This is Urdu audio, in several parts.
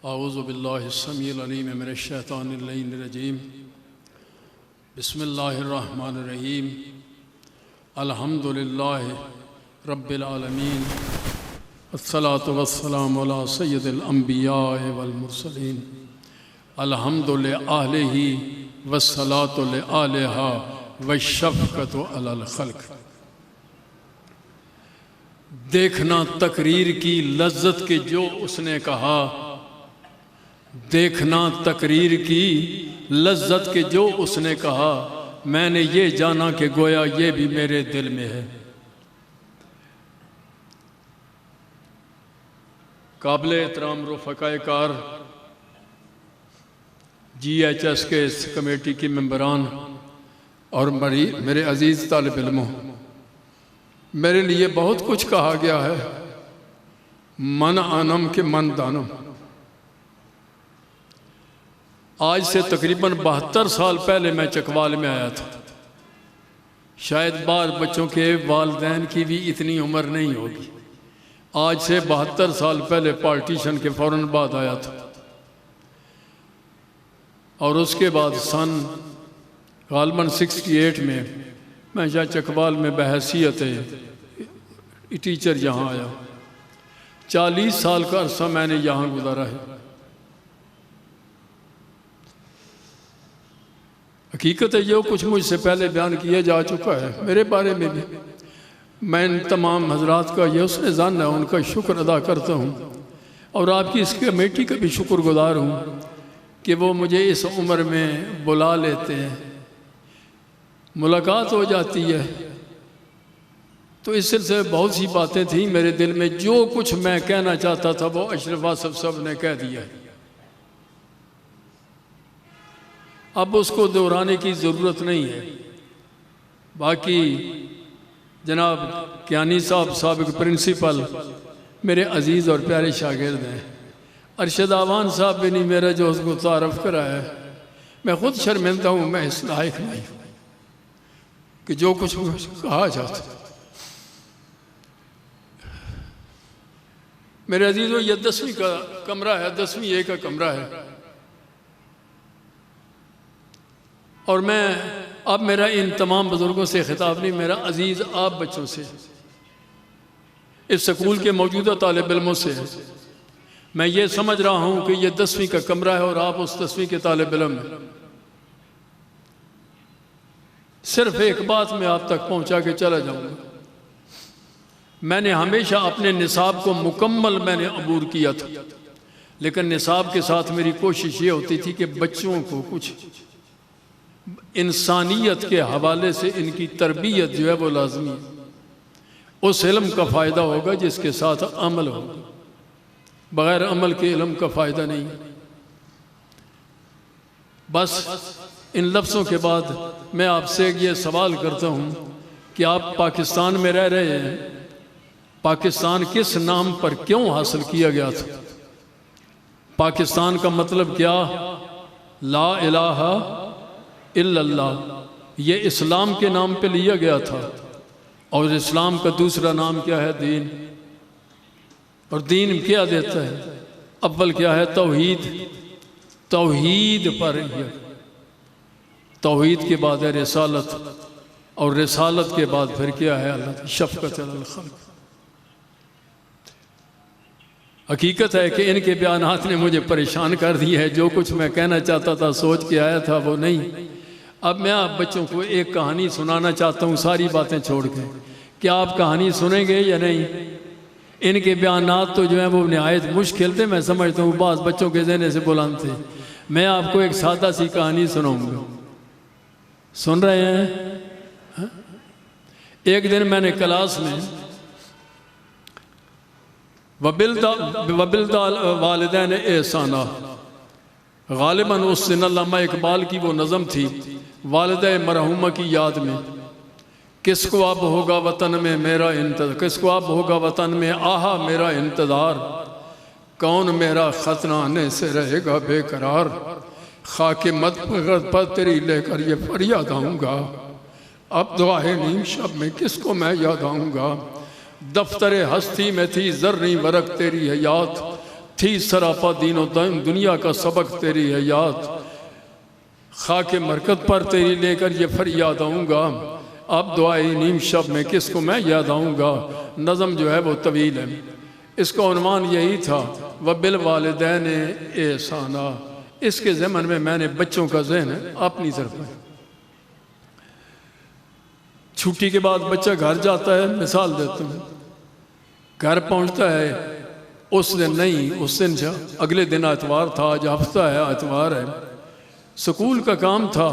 اعوذ باللہ السمیع العلیم من الشیطان اللعین الرجیم بسم اللہ الرحمن الرحیم الحمد للہ رب العالمین الصلاة والسلام علی سید الانبیاء والمرسلین الحمد لآلہ والصلاة لآلہا والشفقۃ علی الخلق۔ دیکھنا تقریر کی لذت کے جو اس نے کہا، دیکھنا تقریر کی لذت کے جو اس نے کہا، میں نے یہ جانا کہ گویا یہ بھی میرے دل میں ہے۔ قابل احترام رفقائے کار، جی ایچ ایس کے اس کمیٹی کی ممبران اور میرے عزیز طالب علموں، میرے لیے بہت کچھ کہا گیا ہے، من آنم کے من دانم۔ آج سے تقریباً 72 سال پہلے میں چکوال میں آیا تھا۔ شاید بعض بچوں کے والدین کی بھی اتنی عمر نہیں ہوگی۔ آج سے 72 سال پہلے پارٹیشن کے فوراً بعد آیا تھا، اور اس کے بعد سن غالباً 68 میں یہاں چکوال میں بحیثیت ٹیچر یہاں آیا۔ 40 سال کا عرصہ میں نے یہاں گزارا ہے۔ حقیقت ہے جو کچھ مجھ سے پہلے بیان کیا جا چکا ہے، میرے بارے میں بھی میں ان تمام حضرات کا یہ حسن ظن ہے، ان کا شکر ادا کرتا ہوں، اور آپ کی اس کمیٹی کا بھی شکر گزار ہوں کہ وہ مجھے اس عمر میں بلا لیتے ہیں، ملاقات ہو جاتی ہے۔ تو اس سلسلے بہت سی باتیں تھیں میرے دل میں، جو کچھ میں کہنا چاہتا تھا وہ اشرف آصف صاحب نے کہہ دیا ہے۔ اب اس کو دہرانے کی ضرورت نہیں ہے۔ باقی جناب کیانی صاحب سابق پرنسپل میرے عزیز اور پیارے شاگرد ہیں، ارشد آوان صاحب بھی نہیں میرا جو اس کو تعارف کرایا ہے۔ میں خود شرمندہ ہوں، میں اس لائق نہیں ہوں کہ جو کچھ کہا جاتا۔ میرے عزیزوں، یہ 10ویں کا کمرہ ہے، 10ویں اے کا کمرہ ہے، اور میں اب میرا ان تمام بزرگوں سے خطاب نہیں، میرا عزیز آپ بچوں سے، اس سکول کے موجودہ طالب علموں سے ہے۔ میں یہ سمجھ رہا ہوں کہ یہ 10ویں کا کمرہ ہے اور آپ اس 10ویں کے طالب علم ہیں۔ صرف ایک بات میں آپ تک پہنچا کے چلا جاؤں گا۔ میں نے ہمیشہ اپنے نصاب کو مکمل میں نے عبور کیا تھا، لیکن نصاب کے ساتھ میری کوشش یہ ہوتی تھی کہ بچوں کو کچھ انسانیت کے حوالے سے ان کی تربیت جو ہے وہ لازمی ہے۔ اس علم کا فائدہ ہوگا جس کے ساتھ عمل ہوگا، بغیر عمل کے علم کا فائدہ نہیں۔ بس ان لفظوں کے بعد میں آپ سے یہ سوال کرتا ہوں کہ آپ پاکستان میں رہ رہے ہیں، پاکستان کس نام پر کیوں حاصل کیا گیا تھا؟ پاکستان کا مطلب کیا؟ لا الہ الا اللہ، یہ اسلام کے نام پہ لیا گیا تھا، اور اسلام کا دوسرا نام کیا ہے؟ دین۔ اور دین کیا دیتا ہے؟ اول کیا ہے؟ توحید۔ توحید پر توحید کے بعد ہے رسالت، اور رسالت کے بعد پھر کیا ہے؟ اللہ شفقت علی الخلق۔ حقیقت ہے کہ ان کے بیانات نے مجھے پریشان کر دی ہے، جو کچھ میں کہنا چاہتا تھا سوچ کے آیا تھا وہ نہیں۔ اب میں آپ بچوں کو ایک کہانی سنانا چاہتا ہوں، ساری باتیں چھوڑ کے۔ کیا آپ کہانی سنیں گے یا نہیں؟ ان کے بیانات تو جو ہیں وہ نہایت مشکل تھے، میں سمجھتا ہوں بعض بچوں کے ذہن سے بلند تھے۔ میں آپ کو ایک سادہ سی کہانی سناؤں گا، سن رہے ہیں؟ ایک دن میں نے کلاس میں وَبِلْدَ والدین احسانہ، غالباً اس دن علامہ اقبال کی وہ نظم تھی والدہ مرحومہ کی یاد میں۔ کس کو اب ہوگا وطن میں میرا انتظار، کس کو اب ہوگا وطن میں آہا میرا انتظار، کون میرا خط آنے سے رہے گا بے قرار، خاک مدفن پر تیری لے کر یہ فریاد آؤں گا، اب دعائے نیم شب میں کس کو میں یاد آؤں گا، دفتر ہستی میں تھی زرنی ورق تیری حیات، تھی سراپا دین و دنیا کا سبق تیری ہے یاد، خاک مرکت پر تیری لے کر یہ فریاد آؤں گا، اب دعائی نیم شب میں کس کو میں یاد آؤں گا۔ نظم جو ہے وہ طویل ہے، اس کا عنوان یہی تھا وَبِالْوَالِدَيْنِ اِحْسَانًا۔ اس کے ضمن میں نے بچوں کا ذہن اپنی طرف ہے۔ چھٹی کے بعد بچہ گھر جاتا ہے، مثال دیتا ہوں، گھر پہنچتا ہے اس دن نہیں، اس دن اگلے دن اتوار تھا، آج ہفتہ ہے، اتوار ہے، سکول کا کام تھا،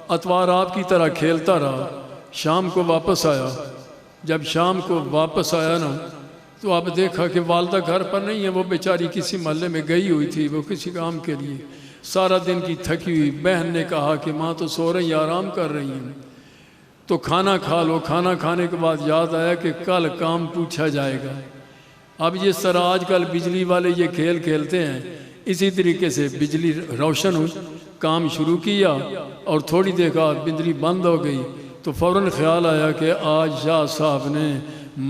اتوار آپ کی طرح کھیلتا رہا، شام کو واپس آیا۔ جب شام کو واپس آیا نا تو آپ دیکھا کہ والدہ گھر پر نہیں ہے، وہ بیچاری کسی محلے میں گئی ہوئی تھی، وہ کسی کام کے لیے، سارا دن کی تھکی ہوئی۔ بہن نے کہا کہ ماں تو سو رہی، آرام کر رہی ہیں، تو کھانا کھا لو۔ کھانا کھانے کے بعد یاد آیا کہ کل کام پوچھا جائے گا۔ اب جس طرح آج کل بجلی والے یہ کھیل کھیلتے ہیں، اسی طریقے سے بجلی روشن ہو، کام شروع کیا اور تھوڑی دیر بعد بجلی بند ہو گئی، تو فوراً خیال آیا کہ آج شاہ صاحب نے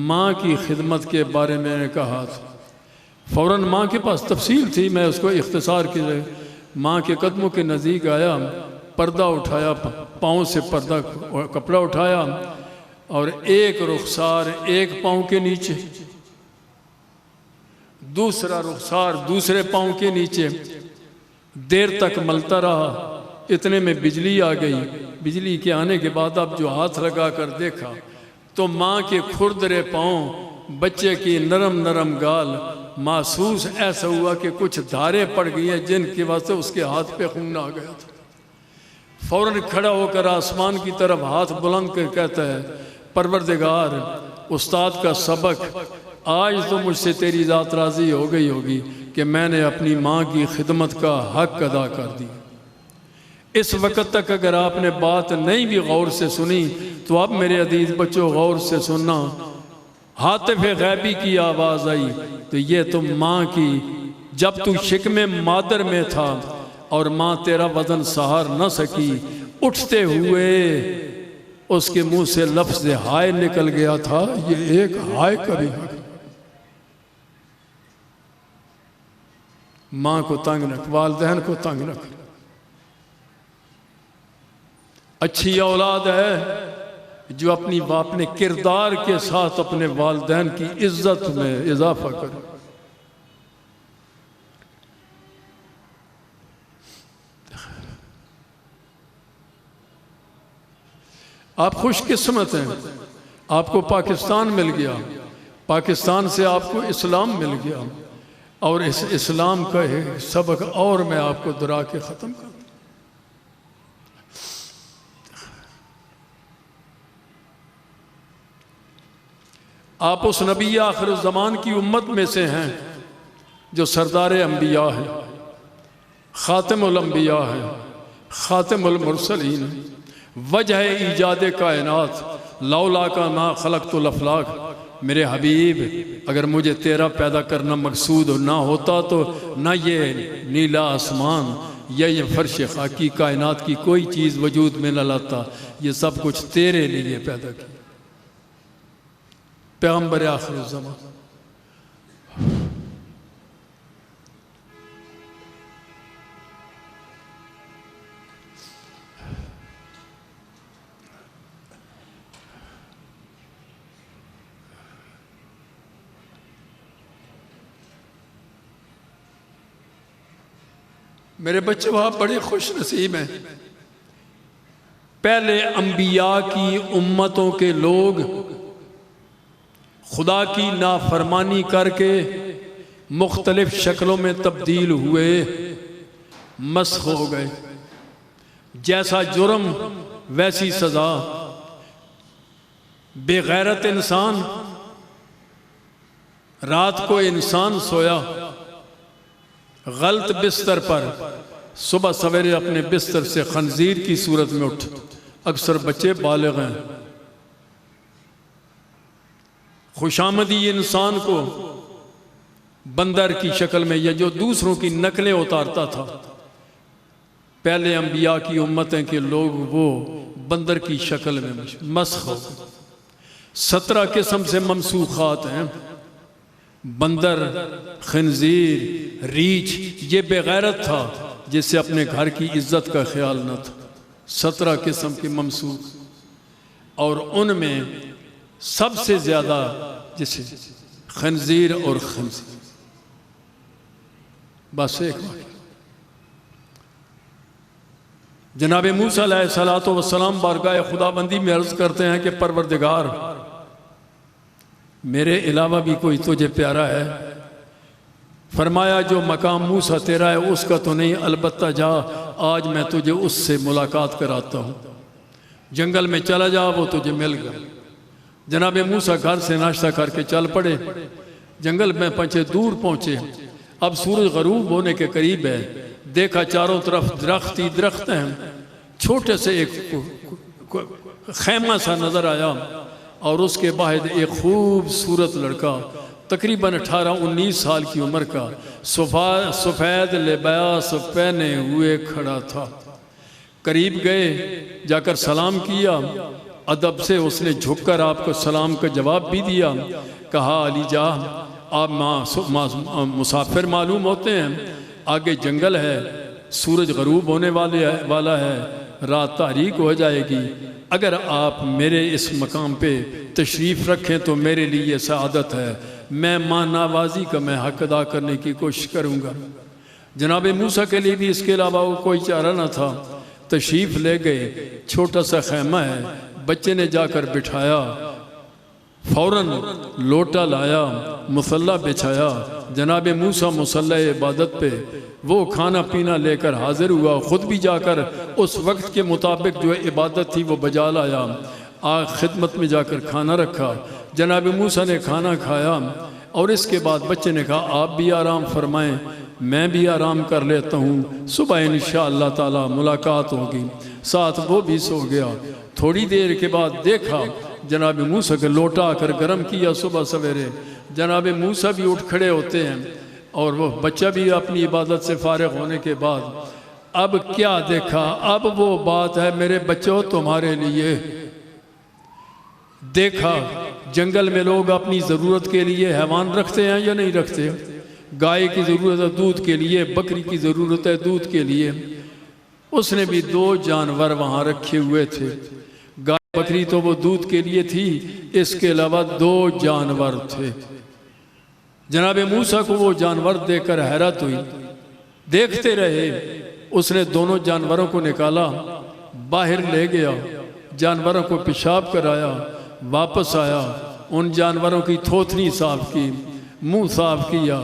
ماں کی خدمت کے بارے میں کہا تھا۔ فوراً ماں کے پاس تفصیل تھی، میں اس کو اختصار کے لئے ماں کے قدموں کے نزدیک آیا، پردہ اٹھایا، پاؤں سے پردہ کپڑا اٹھایا اور ایک رخسار ایک پاؤں کے نیچے، دوسرا رخسار دوسرے پاؤں کے نیچے، دیر تک ملتا رہا۔ اتنے میں بجلی آ گئی۔ بجلی کے آنے کے بعد اب جو ہاتھ لگا کر دیکھا تو ماں کے کھردرے پاؤں، بچے کی نرم نرم گال، محسوس ایسا ہوا کہ کچھ دھاریں پڑ گئی ہیں جن کی وجہ سے اس کے ہاتھ پہ خون آ گیا تھا۔ فوراً کھڑا ہو کر آسمان کی طرف ہاتھ بلند کر کہتا ہے، پروردگار، استاد کا سبق، آج تو مجھ سے تیری ذات راضی ہو گئی ہوگی کہ میں نے اپنی ماں کی خدمت کا حق ادا کر دی۔ اس وقت تک اگر آپ نے بات نہیں بھی غور سے سنی تو اب میرے عزیز بچوں غور سے سننا، ہاتف غیبی کی آواز آئی تو یہ تم ماں کی، جب تو شکم مادر میں تھا اور ماں تیرا وزن سہار نہ سکی، اٹھتے ہوئے اس کے منہ سے لفظ ہائے نکل گیا تھا، یہ ایک ہائے کبھی حق۔ ماں کو تنگ رکھ، والدین کو تنگ رکھ۔ اچھی اولاد ہے جو اپنے کردار کے ساتھ اپنے والدین کی عزت میں اضافہ کرے۔ آپ خوش قسمت ہیں، آپ کو پاکستان مل گیا، پاکستان سے آپ کو اسلام مل گیا، اور اس اسلام کا سبق اور میں آپ کو دہرا کے ختم کروں۔ آپ اس نبی آخر الزمان کی امت میں سے ہیں جو سردار انبیاء ہیں، خاتم الانبیاء ہیں، خاتم المرسلین، وجہ ایجاد کائنات، لولا کا ما خلقت الافلاق۔ میرے حبیب، اگر مجھے تیرا پیدا کرنا مقصود نہ ہوتا تو نہ یہ نیلا آسمان یا یہ فرش خاکی کائنات کی کوئی چیز وجود میں نہ لاتا، یہ سب کچھ تیرے لیے پیدا کیا۔ پیغمبر آخر الزمان۔ میرے بچے وہاں بڑے خوش نصیب ہیں، پہلے انبیاء کی امتوں کے لوگ خدا کی نافرمانی کر کے مختلف شکلوں میں تبدیل ہوئے، مسخ ہو گئے، جیسا جرم ویسی سزا۔ بے غیرت انسان، رات کو انسان سویا غلط بستر پر، صبح سویرے اپنے بستر سے خنزیر کی صورت میں اٹھ۔ اکثر بچے بالغ ہیں۔ خوشامدی انسان کو بندر کی شکل میں یا جو دوسروں کی نقلیں اتارتا تھا، پہلے انبیاء کی امتیں کے لوگ وہ بندر کی شکل میں مسخ ہو۔ 17 قسم سے ممسوخات ہیں، بندر، خنزیر، ریچھ، یہ بے غیرت تھا جس سے اپنے گھر کی عزت کا خیال نہ تھا۔ 17 قسم کے ممسوک، اور ان میں سب سے زیادہ جسے خنزیر اور خنزیر۔ بس ایک واقعہ، جناب موسیٰ علیہ السلام بارگاہ خدا بندی میں عرض کرتے ہیں کہ پروردگار، میرے علاوہ بھی کوئی تجھے پیارا ہے؟ فرمایا جو مقام موسیٰ تیرا ہے اس کا تو نہیں، البتہ جا آج میں تجھے اس سے ملاقات کراتا ہوں، جنگل میں چلا جا، وہ تجھے مل گیا۔ جناب موسیٰ گھر سے ناشتہ کر کے چل پڑے، جنگل میں دور پہنچے، اب سورج غروب ہونے کے قریب ہے، دیکھا چاروں طرف درخت ہی درخت ہیں، چھوٹے سے ایک خیمہ سا نظر آیا، اور اس کے باہر ایک خوبصورت لڑکا تقریباً 18-19 سال کی عمر کا سفید لباس پہنے ہوئے کھڑا تھا۔ قریب گئے، جا کر سلام کیا، ادب سے اس نے جھک کر آپ کو سلام کا جواب بھی دیا، کہا علی جا آپ مسافر معلوم ہوتے ہیں، آگے جنگل ہے، سورج غروب ہونے والا ہے، رات تاریک ہو جائے گی، اگر آپ میرے اس مقام پہ تشریف رکھیں تو میرے لیے یہ سعادت ہے، میں ماں نوازی کا میں حق ادا کرنے کی کوشش کروں گا۔ جناب موسیٰ کے لیے بھی اس کے علاوہ کوئی چارہ نہ تھا، تشریف لے گئے، چھوٹا سا خیمہ ہے، بچے نے جا کر بٹھایا، فوراً لوٹا لایا، مصلی بچھایا، جناب موسیٰ مصلی عبادت پہ وہ کھانا پینا لے کر حاضر ہوا، خود بھی جا کر اس وقت کے مطابق جو عبادت تھی وہ بجا لایا، خدمت میں جا کر کھانا رکھا، جناب موسیٰ نے کھانا کھایا، اور اس کے بعد بچے نے کہا آپ بھی آرام فرمائیں، میں بھی آرام کر لیتا ہوں، صبح انشاءاللہ تعالی ملاقات ہوگی، ساتھ وہ بھی سو گیا۔ تھوڑی دیر کے بعد دیکھا جناب موسیٰ کے لوٹا آ کر گرم کیا، صبح سویرے جناب موسیٰ بھی اٹھ کھڑے ہوتے ہیں، اور وہ بچہ بھی اپنی عبادت سے فارغ ہونے کے بعد اب کیا دیکھا، اب وہ بات ہے میرے بچوں تمہارے لیے۔ دیکھا جنگل میں لوگ اپنی ضرورت کے لیے حیوان رکھتے ہیں یا نہیں رکھتے، گائے کی ضرورت ہے دودھ کے لیے، بکری کی ضرورت ہے دودھ کے لیے، اس نے بھی 2 جانور وہاں رکھے ہوئے تھے، گائے بکری تو وہ دودھ کے لیے تھی، اس کے علاوہ 2 جانور تھے۔ جناب موسیٰ کو وہ جانور دیکھ کر حیرت ہوئی، دیکھتے رہے، اس نے دونوں جانوروں کو نکالا، باہر لے گیا، جانوروں کو پیشاب کرایا، واپس آیا، ان جانوروں کی تھوتنی صاف کی، منہ صاف کیا،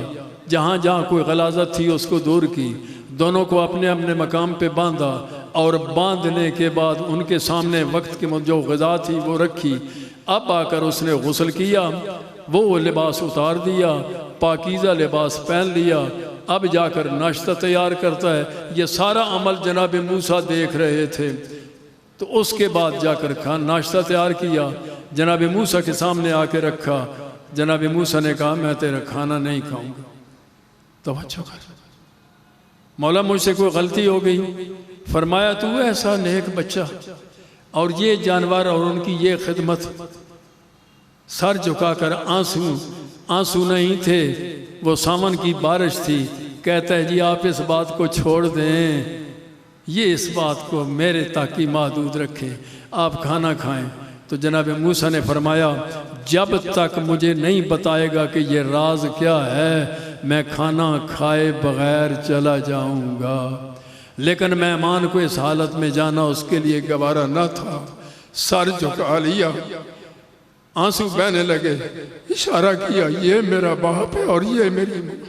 جہاں جہاں کوئی غلاظت تھی اس کو دور کی، دونوں کو اپنے اپنے مقام پہ باندھا، اور باندھنے کے بعد ان کے سامنے وقت کی جو غذا تھی وہ رکھی، اب آ کر اس نے غسل کیا، وہ لباس اتار دیا، پاکیزہ لباس پہن لیا، اب جا کر ناشتہ تیار کرتا ہے، یہ سارا عمل جناب موسیٰ دیکھ رہے تھے۔ تو اس کے بعد جا کر ناشتہ تیار کیا، جناب موسیٰ کے سامنے آ کے رکھا، جناب موسیٰ نے کہا میں تیرا کھانا نہیں کھاؤں گا۔ توجہ کر، مولا مجھ سے کوئی غلطی ہو گئی، فرمایا تو ایسا نیک بچہ، اور یہ جانور اور ان کی یہ خدمت، سر جھکا کر آنسو نہیں تھے، وہ ساون کی بارش تھی، کہتا ہے جی آپ اس بات کو چھوڑ دیں، یہ اس بات کو میرے تک ہی محدود رکھیں، آپ کھانا کھائیں۔ تو جناب موسیٰ نے فرمایا جب تک مجھے نہیں بتائے گا کہ یہ راز کیا ہے میں کھانا کھائے بغیر چلا جاؤں گا، لیکن مہمان کو اس حالت میں جانا اس کے لیے گوارا نہ تھا، سر جھکا لیا، آنسو بہنے لگے، اشارہ کیا یہ میرا باپ ہے اور یہ میری ماں،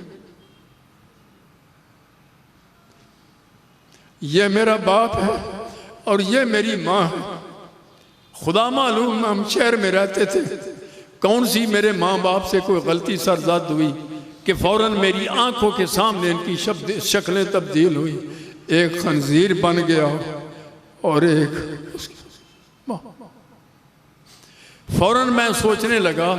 یہ میرا باپ ہے اور یہ میری ماں ہے۔ خدا معلوم ہم شہر میں رہتے تھے، کون سی میرے ماں باپ سے کوئی غلطی سرزد ہوئی کہ فوراً میری آنکھوں کے سامنے ان کی شکلیں تبدیل ہوئی، ایک خنزیر بن گیا اور ایک فوراً میں سوچنے لگا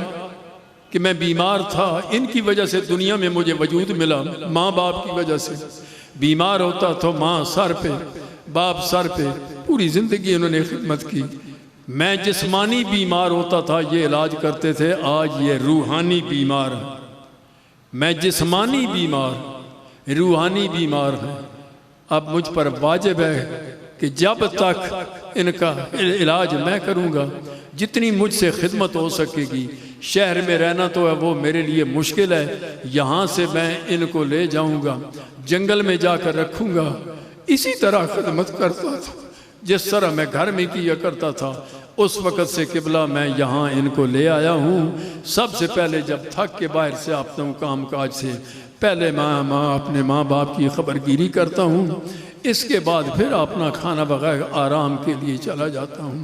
کہ میں بیمار تھا، ان کی وجہ سے دنیا میں مجھے وجود ملا، ماں باپ کی وجہ سے بیمار ہوتا تو ماں سر پہ باپ سر پہ، پوری زندگی انہوں نے خدمت کی، میں جسمانی بیمار ہوتا تھا یہ علاج کرتے تھے، آج یہ روحانی بیمار، میں جسمانی بیمار روحانی بیمار ہیں۔ اب مجھ پر واجب ہے کہ جب تک ان کا علاج میں کروں گا، جتنی مجھ سے خدمت ہو سکے گی، شہر میں رہنا تو ہے وہ میرے لیے مشکل ہے، یہاں سے میں ان کو لے جاؤں گا، جنگل میں جا کر رکھوں گا، اسی طرح خدمت کرتا تھا جس طرح میں گھر میں کیا کرتا تھا۔ اس وقت سے قبلہ میں یہاں ان کو لے آیا ہوں۔ سب سے پہلے جب تھک کے باہر سے آتا ہوں کام کاج سے، پہلے اپنے ماں باپ کی خبر گیری کرتا ہوں، اس کے بعد پھر اپنا کھانا بغیر آرام کے لیے چلا جاتا ہوں۔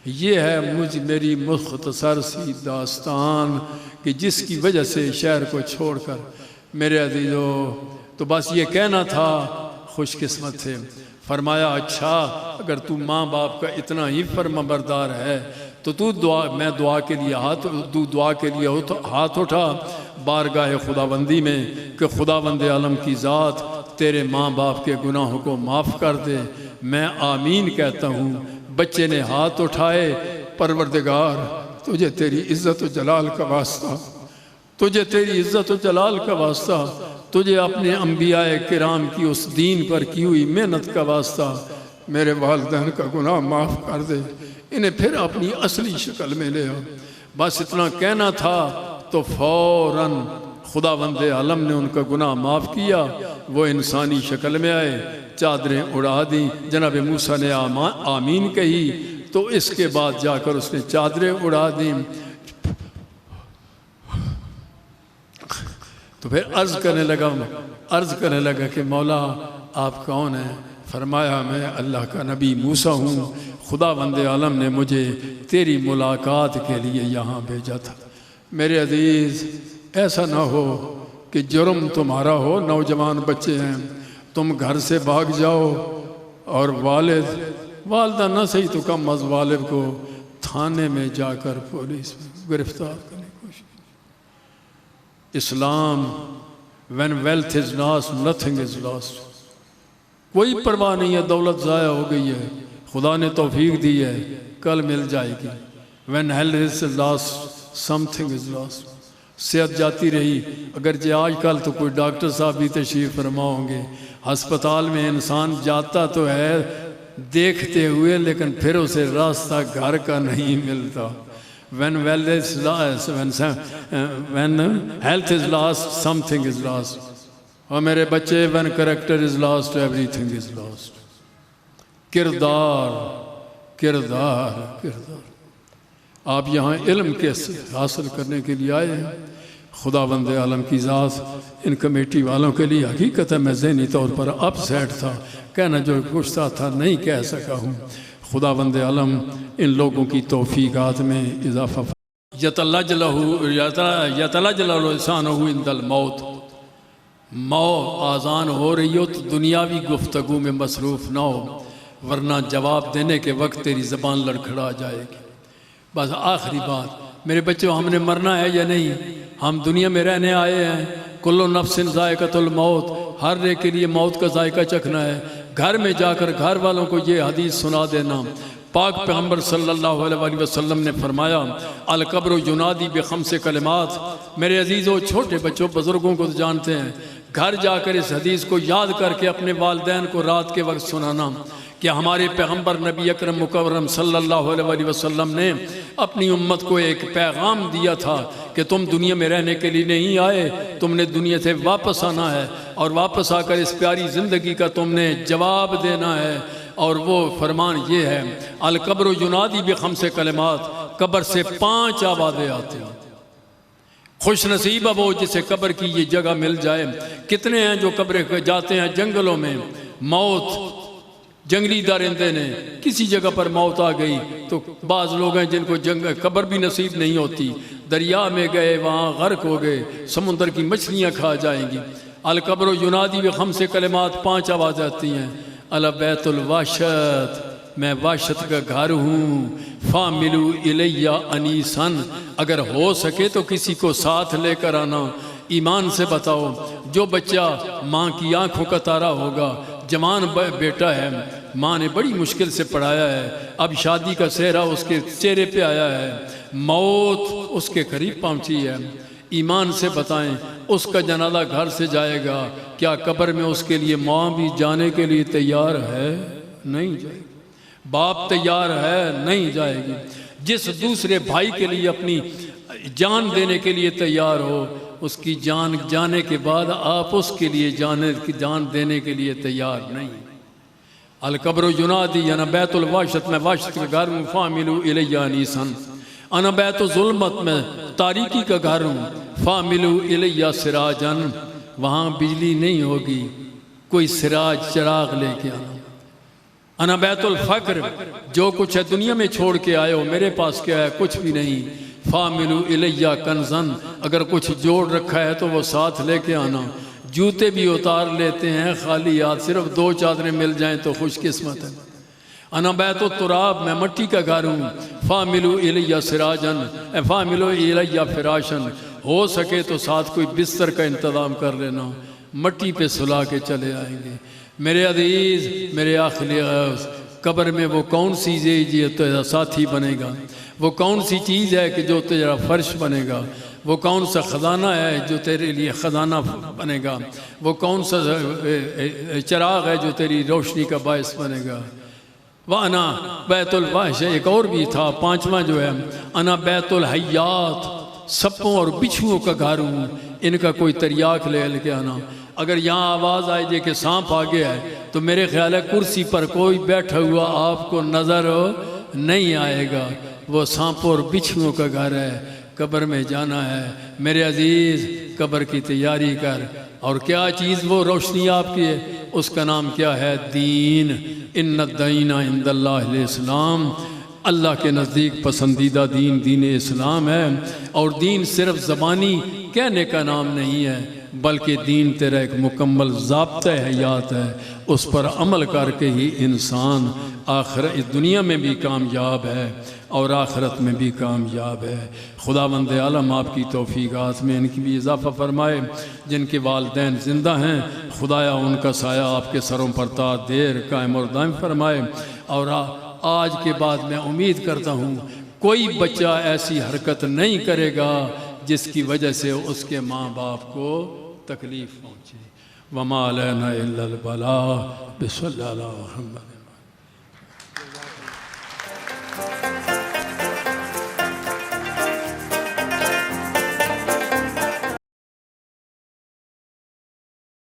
یہ ہے میری مختصر سی داستان کہ جس کی وجہ سے شہر کو چھوڑ کر میرے عزیزو، تو بس یہ کہنا تھا، خوش قسمت تھے۔ فرمایا اچھا اگر تو ماں باپ کا اتنا ہی فرما بردار ہے تو میں دعا کے لیے ہاتھ اٹھا بارگاہ خداوندی میں کہ خداوند عالم کی ذات تیرے ماں باپ کے گناہوں کو معاف کر دے۔ میں آمین کہتا ہوں۔ بچے نے ہاتھ اٹھائے، پروردگار تجھے تیری عزت و جلال کا واسطہ، تجھے تیری عزت و جلال کا واسطہ، تجھے اپنے انبیاء کرام کی اس دین پر کی ہوئی محنت کا واسطہ میرے والدین کا گناہ معاف کر دے، انہیں پھر اپنی اصلی شکل میں لے آؤ۔ بس اتنا کہنا تھا تو فوراً خداوند عالم نے ان کا گناہ معاف کیا، وہ انسانی شکل میں آئے، چادریں اڑا دیں۔ جناب موسیٰ نے آمین کہی تو اس کے بعد جا کر اس نے چادریں اڑا دیں۔ تو پھر عرض کرنے لگا کہ مولا آپ کون ہیں؟ فرمایا میں اللہ کا نبی موسیٰ ہوں، خداوند عالم نے مجھے تیری ملاقات کے لیے یہاں بھیجا تھا۔ میرے عزیز ایسا نہ ہو کہ جرم تمہارا ہو، نوجوان بچے ہیں، تم گھر سے بھاگ جاؤ اور والدہ نہ صحیح تو کم از والد کو تھانے میں جا کر پولیس میں گرفتار کرنے کی کوشش۔ اسلام when wealth is lost nothing is lost، کوئی پرواہ نہیں ہے، دولت ضائع ہو گئی ہے، خدا نے توفیق دی ہے، کل مل جائے گی۔ when health is lost something is lost، صحت جاتی رہی، اگرچہ آج کل تو کوئی ڈاکٹر صاحب بھی تشریف فرما ہوں گے، ہسپتال میں انسان جاتا تو ہے دیکھتے ہوئے لیکن پھر اسے راستہ گھر کا نہیں ملتا۔ when health is lost something is lost، اور میرے بچے when character is lost everything is lost۔ کردار آپ یہاں علم کیسے حاصل کرنے کے لیے آئے ہیں؟ خداوند عالم کی ذات ان کمیٹی والوں کے لیے حقیقت ہے میں ذہنی طور پر اپ سیٹ تھا، کہنا جو کچھ تھا نہیں کہہ سکا ہوں۔ خداوند عالم ان لوگوں کی توفیقات میں اضافہ یتلجلہ لسانہ عند الموت، موت آذان ہو رہی ہو تو دنیاوی گفتگو میں مصروف نہ ہو، ورنہ جواب دینے کے وقت تیری زبان لڑکھڑا جائے گی۔ بس آخری بات میرے بچوں، ہم نے مرنا ہے یا نہیں؟ ہم دنیا میں رہنے آئے ہیں، کل نفس ذائقۃ الموت، ہر ایک کے لیے موت کا ذائقہ چکھنا ہے۔ گھر میں جا کر گھر والوں کو یہ حدیث سنا دینا۔ پاک پیغمبر صلی اللہ علیہ وسلم نے فرمایا القبر ینادی بخمس کلمات۔ میرے عزیزوں، چھوٹے بچوں، بزرگوں کو تو جانتے ہیں، گھر جا کر اس حدیث کو یاد کر کے اپنے والدین کو رات کے وقت سنانا کہ ہمارے پیغمبر نبی اکرم مکرم صلی اللہ علیہ وسلم نے اپنی امت کو ایک پیغام دیا تھا کہ تم دنیا میں رہنے کے لیے نہیں آئے، تم نے دنیا سے واپس آنا ہے اور واپس آ کر اس پیاری زندگی کا تم نے جواب دینا ہے۔ اور وہ فرمان یہ ہے القبر ینادی بخمس کلمات، قبر سے 5 آوازیں آتی ہیں۔ خوش نصیب ہے وہ جسے قبر کی یہ جگہ مل جائے۔ کتنے ہیں جو قبر جاتے ہیں جنگلوں میں، موت جنگلی درندے نے کسی جگہ پر موت آ گئی تو بعض لوگ ہیں جن کو قبر بھی نصیب نہیں ہوتی، دریا میں گئے وہاں غرق ہو گئے، سمندر کی مچھلیاں کھا جائیں گی۔ القبر ینادی بخمس کلمات، 5 آوازیں آتی ہیں۔ البیت الوحشت، میں وحشت کا گھر ہوں، فاملو الیہ انیسن، اگر ہو سکے تو کسی کو ساتھ لے کر آنا۔ ایمان سے بتاؤ، جو بچہ ماں کی آنکھوں کا تارا ہوگا، جوان بیٹا ہے، ماں نے بڑی مشکل سے پڑھایا ہے، اب شادی کا سہرا اس کے چہرے پہ آیا ہے، موت اس کے قریب پہنچی ہے، ایمان سے بتائیں اس کا جنازہ گھر سے جائے گا، کیا قبر میں اس کے لیے ماں بھی جانے کے لیے تیار ہے؟ نہیں جائے گی۔ باپ تیار ہے؟ نہیں جائے گی۔ جس دوسرے بھائی کے لیے اپنی جان دینے کے لیے تیار ہو، اس کی جان جانے کے بعد آپ اس کے لیے جان دینے کے لیے تیار نہیں۔ القبر ینادی انا بیت الوحشت، میں وحشت کا گھر ہوں، فاملوا الی انیسن، انا بیت الظلمت، میں تاریکی کا گھر ہوں، فاملوا الی سراجن، وہاں بجلی نہیں ہوگی، کوئی سراج چراغ لے کے آنا۔ انا بیت الفقر، جو کچھ ہے دنیا میں چھوڑ کے آئے ہو، میرے پاس کیا ہے؟ کچھ بھی نہیں۔ فاملوا الی کنزن، اگر کچھ جوڑ رکھا ہے تو وہ ساتھ لے کے آنا۔ جوتے بھی اتار لیتے ہیں خالی ہاتھ، صرف 2 چادریں مل جائیں تو خوش قسمت ہے۔ انا بیت التراب، میں مٹی کا گھر ہوں، فاملوا الی سراجن، فاملوا الی فراشن، ہو سکے تو ساتھ کوئی بستر کا انتظام کر لینا، مٹی پہ سلا کے چلے آئیں گے۔ میرے عزیز، میرے آخری غوث، قبر میں وہ کون سی چیز ہے تیرا ساتھی بنے گا؟ وہ کون سی چیز ہے کہ جو تیرا فرش بنے گا؟ وہ کون سا خزانہ ہے جو تیرے لیے خزانہ بنے گا؟ وہ کون سا چراغ ہے جو تیری روشنی کا باعث بنے گا؟ وَأَنَا بیت الوحش، ایک اور بھی تھا 5واں جو ہے، انا بیت الحیات، سپوں اور بچھوؤں کا گھر ہوں، ان کا کوئی تریاک لے کے آنا۔ اگر یہاں آواز آئے جے کہ سانپ آگے ہے تو میرے خیال ہے کرسی پر کوئی بیٹھا ہوا آپ کو نظر نہیں آئے گا، وہ سانپوں اور بچھوؤں کا گھر ہے۔ قبر میں جانا ہے میرے عزیز، قبر کی تیاری کر، اور کیا چیز وہ روشنی آپ کی ہے؟ اس کا نام کیا ہے؟ دین۔ ان الدین عند اللہ الاسلام، اللہ کے نزدیک پسندیدہ دین دین اسلام ہے۔ اور دین صرف زبانی کہنے کا نام نہیں ہے، بلکہ دین تیرا ایک مکمل ضابطہ حیات ہے، اس پر عمل کر کے ہی انسان اس دنیا میں بھی کامیاب ہے اور آخرت میں بھی کامیاب ہے۔ خداوند عالم آپ کی توفیقات میں ان کی بھی اضافہ فرمائے۔ جن کے والدین زندہ ہیں خدایا ان کا سایہ آپ کے سروں پر تا دیر قائم اور دائم فرمائے۔ اور آج کے بعد میں امید کرتا ہوں کوئی بچہ ایسی حرکت نہیں کرے گا جس کی وجہ سے اس کے ماں باپ کو تکلیف پہنچے۔ وما علینا الا البلاغ، بسم اللہ الرحمن الرحیم۔